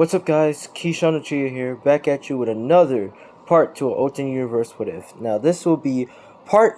What's up, guys? Keyshawn Uchia here, back at you with another part to an alternate universe What If. Now, this will be part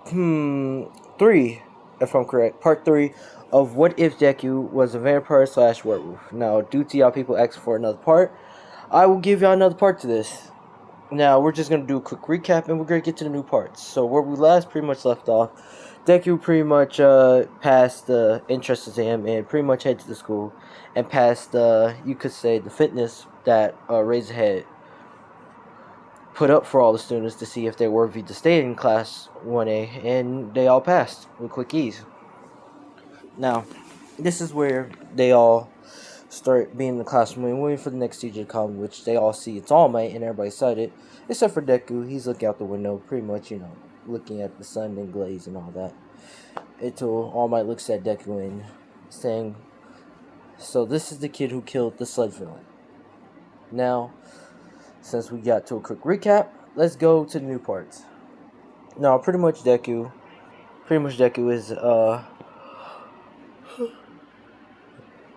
3, if I'm correct. Part 3 of What If Deku was a vampire slash werewolf. Now, due to y'all people asking for another part, I will give y'all another part to this. Now, we're just going to do a quick recap and we're going to get to the new parts. So, where we last pretty much left off, Deku pretty much passed the entrance exam and pretty much headed to the school and passed, you could say, the fitness that Razorhead put up for all the students to see if they were worthy to stay in class 1A, and they all passed with quick ease. Now, this is where they all start being in the classroom and waiting for the next teacher to come, which they all see it's All Might and everybody excited, except for Deku. He's looking out the window, pretty much, looking at the sun and glaze and all that. Until All Might looks at Deku and saying, "So this is the kid who killed the sled villain." Now, since we got to a quick recap, let's go to the new parts. Now, pretty much Deku is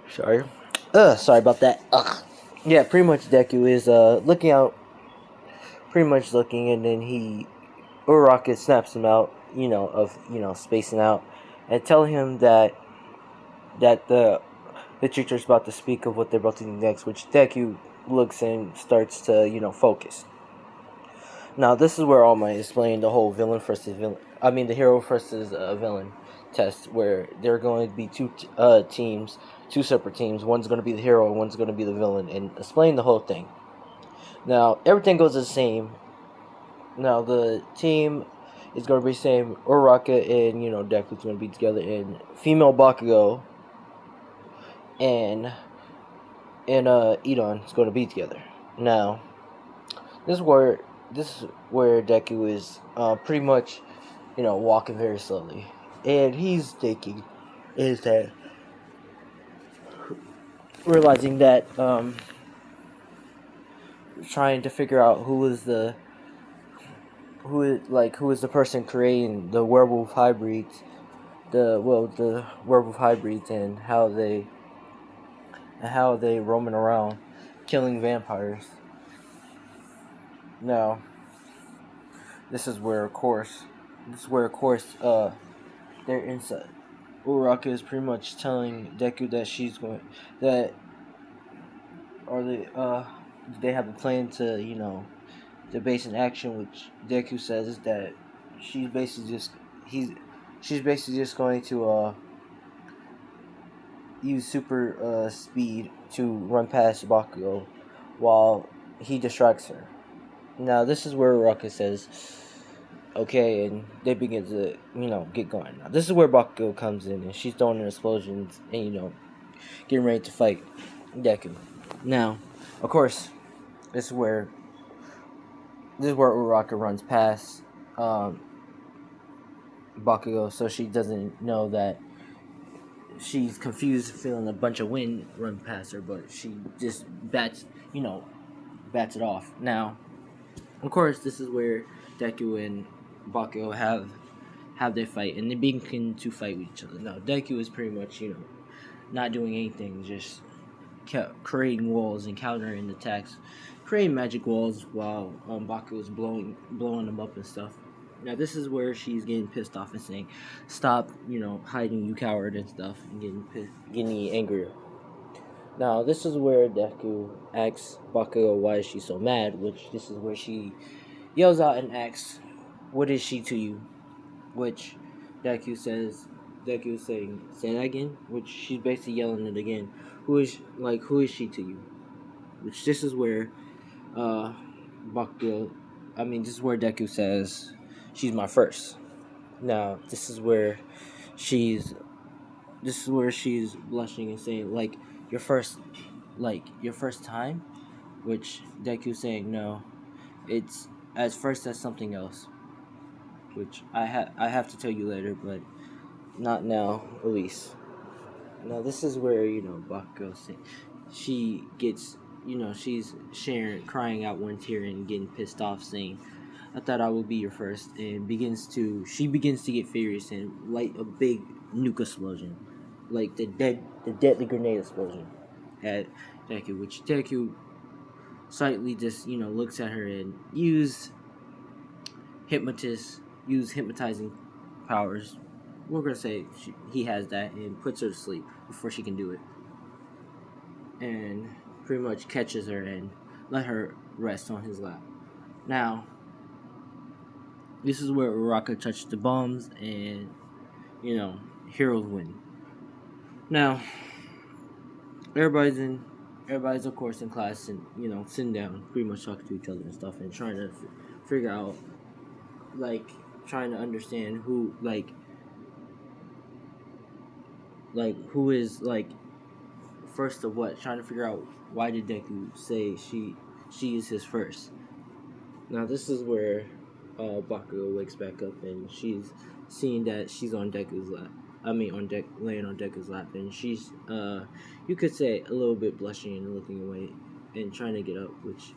sorry about that. Yeah, pretty much Deku is looking out, pretty much looking, and then Uraraka snaps him out, spacing out, and telling him that the teacher's about to speak of what they're about to do next, which Deku looks and starts to, focus. Now, this is where All Might is playing the whole the hero versus villain test, where there are going to be two separate teams. One's going to be the hero and one's going to be the villain, and explain the whole thing. Now, everything goes the same. Now, the team is going to be the same. Uraraka and, Deku's going to be together, and female Bakugo and Edon is going to be together. Now, this is where Deku is pretty much, walking very slowly, and he's thinking is that realizing that trying to figure out who is the person creating the werewolf hybrids, the werewolf hybrids, and how they roaming around killing vampires. Now, this is where of course they're inside. Uraraka is pretty much telling Deku that they have a plan to base in action, which Deku says is that she's basically just going to use super speed to run past Bakugo while he distracts her. Now, this is where Uraraka says, okay, and they begin to, get going. Now, this is where Bakugo comes in, and she's throwing in explosions and, getting ready to fight Deku. Now, of course, this is where Uraraka runs past Bakugo, so she doesn't know that she's confused, feeling a bunch of wind run past her, but she just bats it off. Now, of course, this is where Deku and Bakugo have their fight, and they begin to fight with each other. Now, Deku is pretty much, not doing anything, just creating walls and countering attacks, creating magic walls while Bakugo is blowing them up and stuff. Now, this is where she's getting pissed off and saying, "Stop, hiding, you coward," and stuff, and getting angrier. Now, this is where Deku asks Bakugo why is she so mad, which this is where she yells out and asks, "What is she to you?" Which Deku is saying, "Say that again," which she's basically yelling it again. Who is she to you? Which this is where this is where Deku says, "She's my first." Now, this is where she's blushing and saying, your first time, which Deku's saying, "No, it's as first as something else, which I have to tell you later, but not now, at least." Now, this is where Bakugo saying, she gets she's crying out one tear and getting pissed off, saying, "I thought I would be your first," and she begins to get furious and light a big nuke explosion, like the deadly grenade explosion. at Deku, which Deku slightly just, looks at her and use hypnotizing powers. We're gonna say he has that, and puts her to sleep before she can do it, and pretty much catches her and let her rest on his lap. Now, this is where Uraraka touched the bombs, and heroes win. Now, everybody's of course in class, and sitting down, pretty much talking to each other and stuff, and trying to figure out, trying to understand who who is first of what, trying to figure out why did Deku say she is his first. Now this is where Bakugo wakes back up, and she's seeing that she's on Deku's lap. laying on Deku's lap, and she's you could say a little bit blushing and looking away and trying to get up, which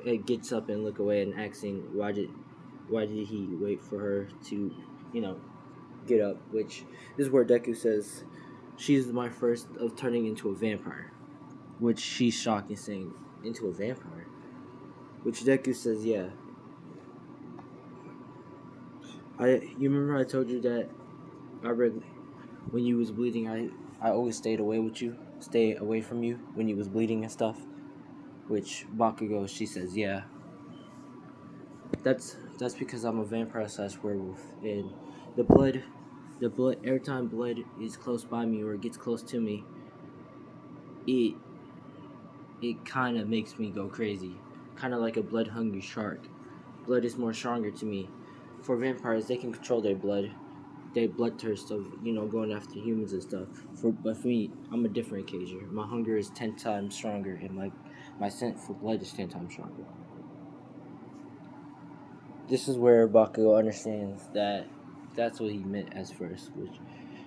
it gets up and look away and asking why did he wait for her to get up, which is where Deku says she's my first of turning into a vampire, which she's shocked and saying, into a vampire, which Deku says, yeah. You remember I told you that when you was bleeding, I always stay away from you when you was bleeding and stuff, which Bakugo, she says, yeah. That's because I'm a vampire / werewolf, and the blood, every time blood is close by me or it gets close to me, it kind of makes me go crazy, kind of like a blood hungry shark. Blood is more stronger to me. For vampires, they can control their bloodthirst of going after humans and stuff. But for me, I'm a different occasion. My hunger is 10 times stronger, and my scent for blood is 10 times stronger. This is where Bakugo understands that that's what he meant as first, which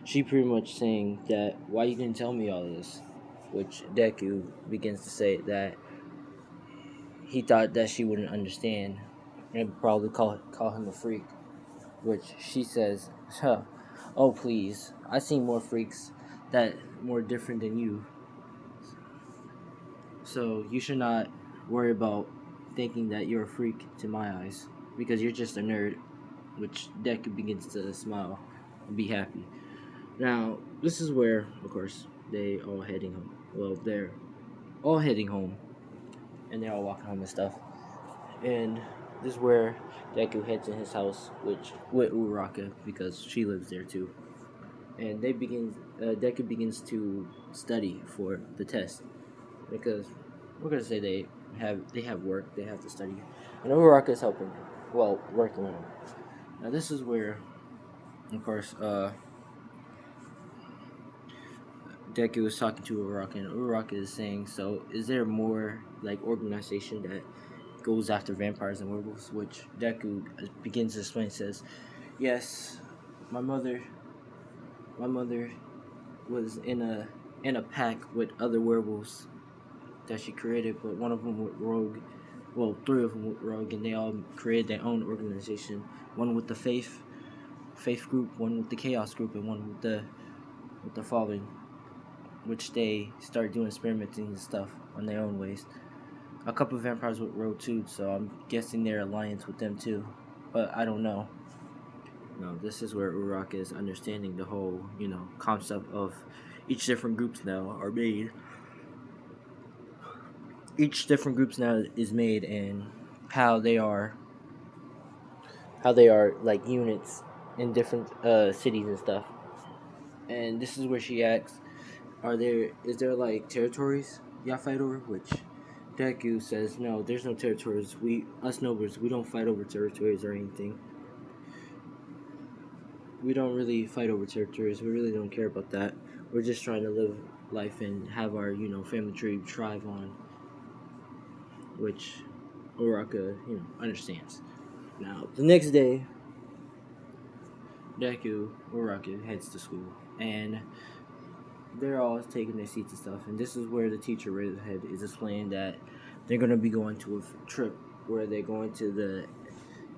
she pretty much saying that, why you didn't tell me all this, which Deku begins to say that he thought that she wouldn't understand and probably call him a freak, which she says, oh please, I see more freaks that more different than you, so you should not worry about thinking that you're a freak to my eyes, because you're just a nerd, which Deku begins to smile and be happy. Now, this is where, of course, they all heading home. Well, they're all heading home, and they're all walking home and stuff. And this is where Deku heads in his house, with Uraraka, because she lives there too. And Deku begins to study for the test, because we're gonna say they have work, they have to study, and Uraraka is helping him, working with him. Now this is where, of course, Deku is talking to Uraraka, and Uraraka is saying, so is there more organization that goes after vampires and werewolves? Which Deku begins to explain, says, yes, my mother was in a pack with other werewolves that she created, but one of them went rogue. Well, 3 of them went rogue, and they all created their own organization. One with the faith group, one with the chaos group, and one with the fallen, which they start doing experimenting and stuff on their own ways. A couple of vampires went rogue too, so I'm guessing their alliance with them too, but I don't know. No, this is where Uraraka is understanding the whole, concept of each different groups now are made. Each different groups now is made, and how they are like units in different cities and stuff. And this is where she asks, is there territories y'all fight over? Which Deku says, no, there's no territories. Us nobles, we don't fight over territories or anything. We don't really fight over territories. We really don't care about that. We're just trying to live life and have our, family tree thrive on. Which Uraraka, understands. Now, the next day, Uraraka heads to school, and they're all taking their seats and stuff. And this is where the teacher Redhead is explaining that they're going to be going to a trip where they're going to the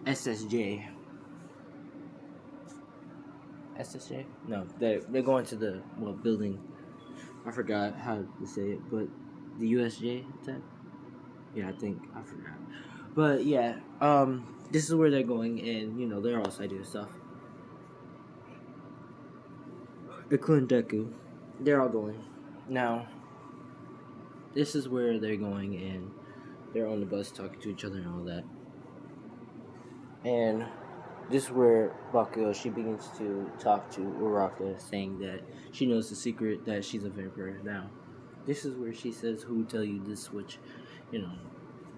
SSJ. SSJ? No, they're going to the building I forgot how to say it, but the USJ attack. Yeah, I forgot. But yeah, this is where they're going, and they're all citing stuff. Including Deku, they're all going. Now, this is where they're going, and they're on the bus talking to each other and all that. And this is where Bakugo, she begins to talk to Uraka, saying that she knows the secret that she's a vampire. Now, this is where she says, "Who tell you this?" Which,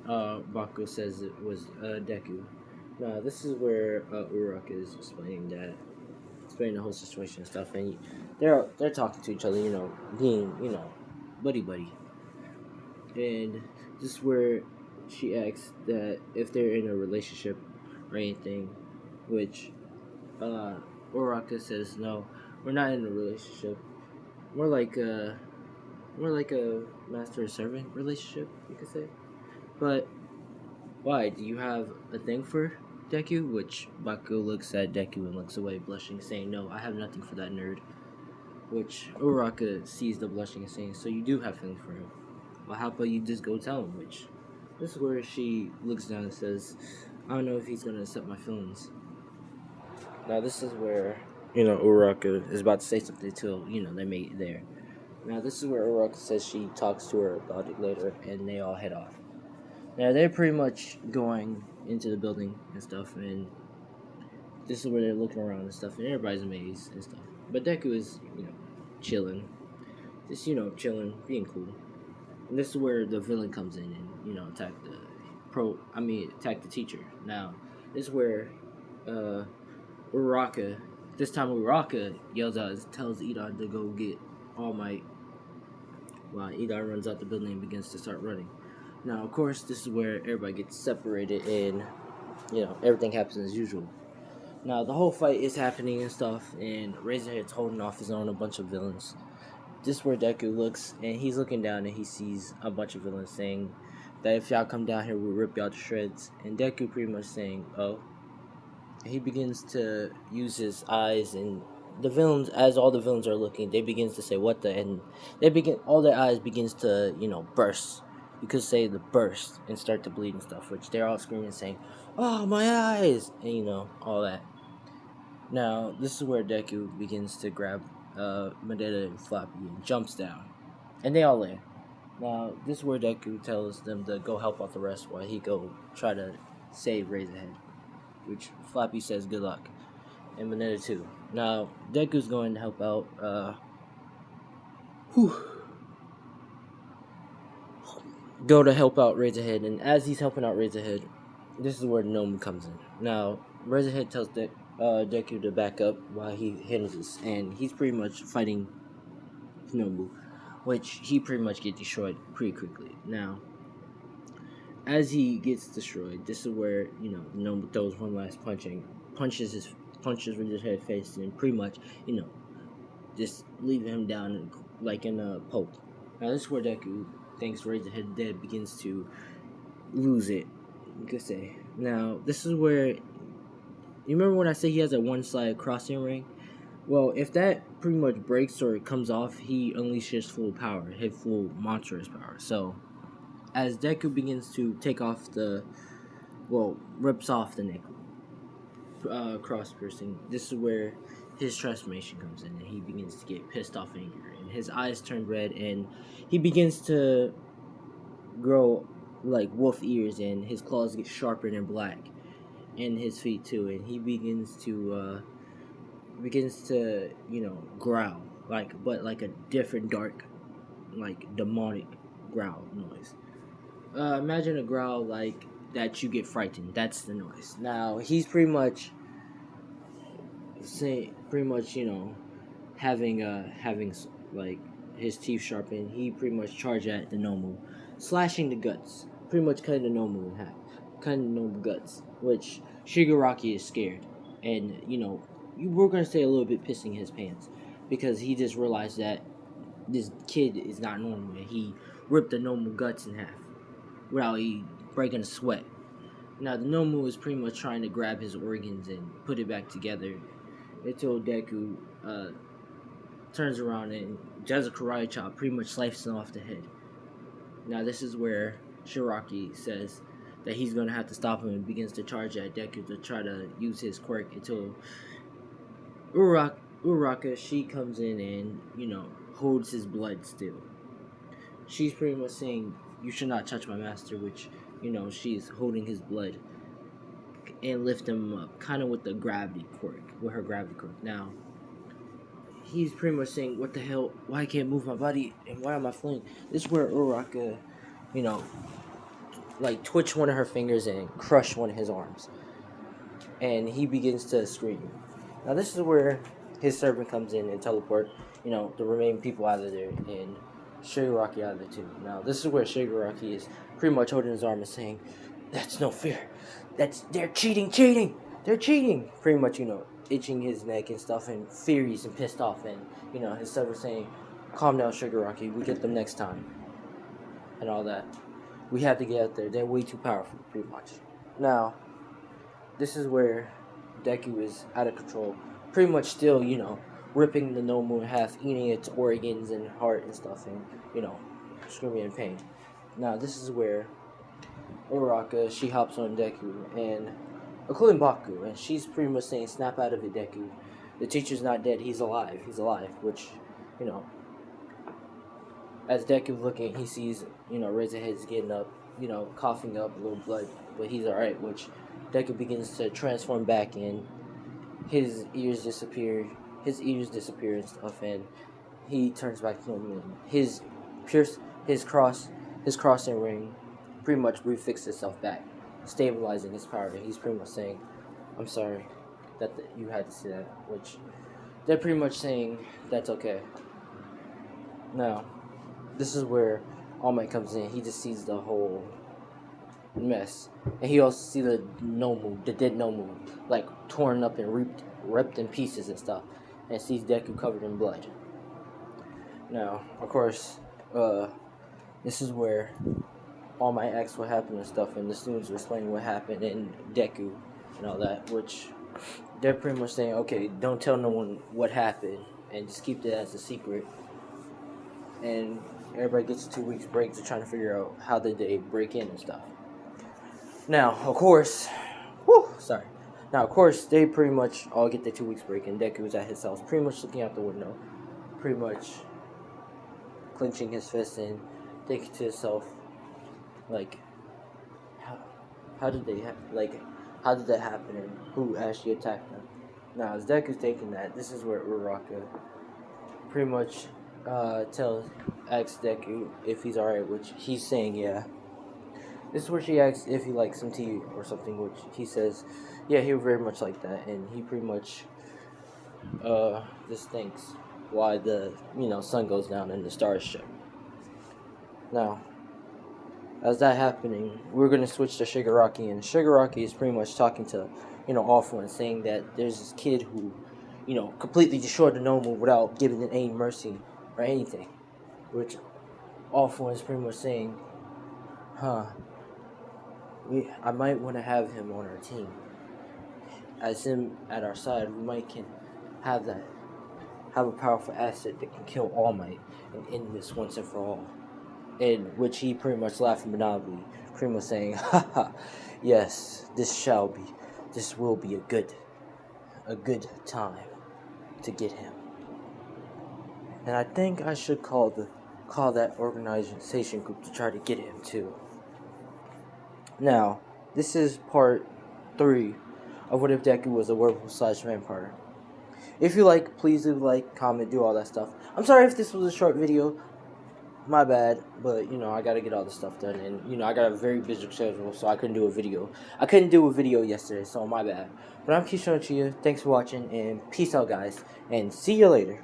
Bakugo says it was Deku. Now, this is where Uraka is explaining the whole situation and stuff, and they're talking to each other, being buddy buddy. And this is where she asks that if they're in a relationship or anything, which Uraka says no, we're not in a relationship. More like a master servant relationship, you could say. But why? Do you have a thing for Deku? Which Baku looks at Deku and looks away, blushing, saying, "No, I have nothing for that nerd." Which Uraka sees the blushing and saying, "So you do have feelings for him? Well, how about you just go tell him?" Which this is where she looks down and says, "I don't know if he's gonna accept my feelings." Now this is where Uraka is about to say something till they make it there. Now this is where Uraka says she talks to her about it later, and they all head off. Now they're pretty much going into the building and stuff, and this is where they're looking around and stuff, and everybody's amazed and stuff. But Deku is, chilling, just chilling, being cool. And this is where the villain comes in and attack attack the teacher. Now this is where Uraka, this time Uraka yells out, tells Idan to go get All Might. While Idan runs out the building and begins to start running. Now, of course, this is where everybody gets separated and, everything happens as usual. Now, the whole fight is happening and stuff, and Razorhead's holding off his own a bunch of villains. This is where Deku looks, and he's looking down and he sees a bunch of villains saying that if y'all come down here, we'll rip y'all to shreds. And Deku pretty much saying, oh. He begins to use his eyes, and the villains, as all the villains are looking, they begins to say what the, and all their eyes begins to burst. You could say the burst and start to bleed and stuff, which they're all screaming saying, "Oh, my eyes!" and all that. Now this is where Deku begins to grab Medeta and Floppy and jumps down, and they all land. Now this is where Deku tells them to go help out the rest while he go try to save Razorhead, which Floppy says good luck, and Mineta too. Now, Deku's going to help out, go to help out Razorhead, and as he's helping out Razorhead, this is where Nomu comes in. Now, Razorhead tells Deku to back up while he handles this, and he's pretty much fighting Nomu, which he pretty much gets destroyed pretty quickly. Now, as he gets destroyed, this is where Nomu throws one last punches Razorhead face, and pretty much just leaving him down like in a poke. Now this is where Deku thinks Razorhead dead, begins to lose it, you could say. Now this is where, you remember when I said he has a one-sided crossing ring? Well, if that pretty much breaks or it comes off, he unleashes full power, his full monstrous power. So as Deku begins to take off rips off the neck, cross piercing, this is where his transformation comes in, and he begins to get pissed off and angry, and his eyes turn red, and he begins to grow like wolf ears, and his claws get sharper and black, and his feet too, and he begins to growl, but like a different dark, like demonic growl noise. Imagine a growl like that you get frightened. That's the noise. Now he's pretty much having like his teeth sharpened. He pretty much charged at the Nomu, slashing the guts, pretty much cutting the Nomu in half, cutting the Nomu guts, which Shigaraki is scared, and we're gonna say a little bit pissing his pants, because he just realized that this kid is not normal, and he ripped the Nomu guts in half without breaking a sweat. Now the Nomu is pretty much trying to grab his organs and put it back together until Deku turns around and does a karate chop, pretty much slices him off the head. Now this is where Shiraki says that he's going to have to stop him and begins to charge at Deku to try to use his quirk until Uraraka, she comes in and, holds his blood still. She's pretty much saying, you should not touch my master, which, she's holding his blood and lift him up, kind of with the gravity quirk, with her gravity quirk. Now, he's pretty much saying, what the hell, why I can't move my body, and why am I floating? This is where Uraraka, twitch one of her fingers and crush one of his arms. And he begins to scream. Now this is where his servant comes in and teleport, the remaining people out of there and Shigaraki out of there too. Now this is where Shigaraki is pretty much holding his arm and saying, that's no fair. They're cheating. They're cheating. Pretty much, itching his neck and stuff and furious and pissed off, and, his servant saying, calm down, Shigaraki, we get them next time. And all that. We have to get out there. They're way too powerful, pretty much. Now, this is where Deku is out of control. Pretty much still, ripping the Nomu in half, eating its organs and heart and stuff, and, screaming in pain. Now, this is where Uraraka, she hops on Deku, and including Baku, and she's pretty much saying, snap out of it, Deku. The teacher's not dead, he's alive, which, as Deku's looking, he sees, Razorhead's getting up, coughing up a little blood, but he's alright, which Deku begins to transform back, and his ears disappear and stuff, and he turns back to normal. His crossing ring pretty much refixed itself back, stabilizing his power, and he's pretty much saying, I'm sorry that you had to see that, which they're pretty much saying that's okay. Now, this is where All Might comes in. He just sees the whole mess, and he also sees the dead Nomu, torn up and ripped in pieces and stuff, and sees Deku covered in blood. Now, of course, this is where All Might asks what happened and stuff, and the students are explaining what happened in Deku and all that, which they're pretty much saying, okay, don't tell no one what happened, and just keep that as a secret. And everybody gets a 2 weeks break to try to figure out how did they break in and stuff. Now, of course, they pretty much all get their 2 weeks break, and Deku's at his house, pretty much looking out the window, pretty much clenching his fist and thinking to himself, how did that happen, and who actually attacked them? Now, as Deku's thinking that, this is where Uraraka pretty much asks Deku if he's alright, which he's saying yeah. This is where she asks if he likes some tea or something, which he says, yeah, he would very much like that, and he pretty much just thinks why the sun goes down and the stars show. Now, as that happening, we're gonna switch to Shigaraki, and Shigaraki is pretty much talking to Awful and saying that there's this kid who completely destroyed the Nomu without giving it any mercy or anything, which Awful is pretty much saying, I might want to have him on our team. As him at our side, we might can have a powerful asset that can kill All Might and end this once and for all. In which he pretty much laughing monopoly, pretty much saying, haha, yes, this will be a good time to get him. And I think I should call that organization group to try to get him too. Now, this is part 3 of What If Deku Was a Werewolf/Vampire. If you like, please leave a like, comment, do all that stuff. I'm sorry if this was a short video. My bad, but I gotta get all this stuff done, and I got a very busy schedule, so I couldn't do a video. I couldn't do a video yesterday, so my bad. But I'm Keisha Chia. Thanks for watching, and peace out, guys, and see you later.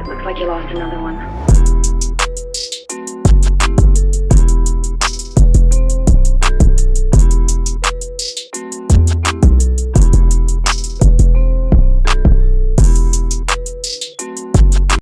Looks like you lost another one.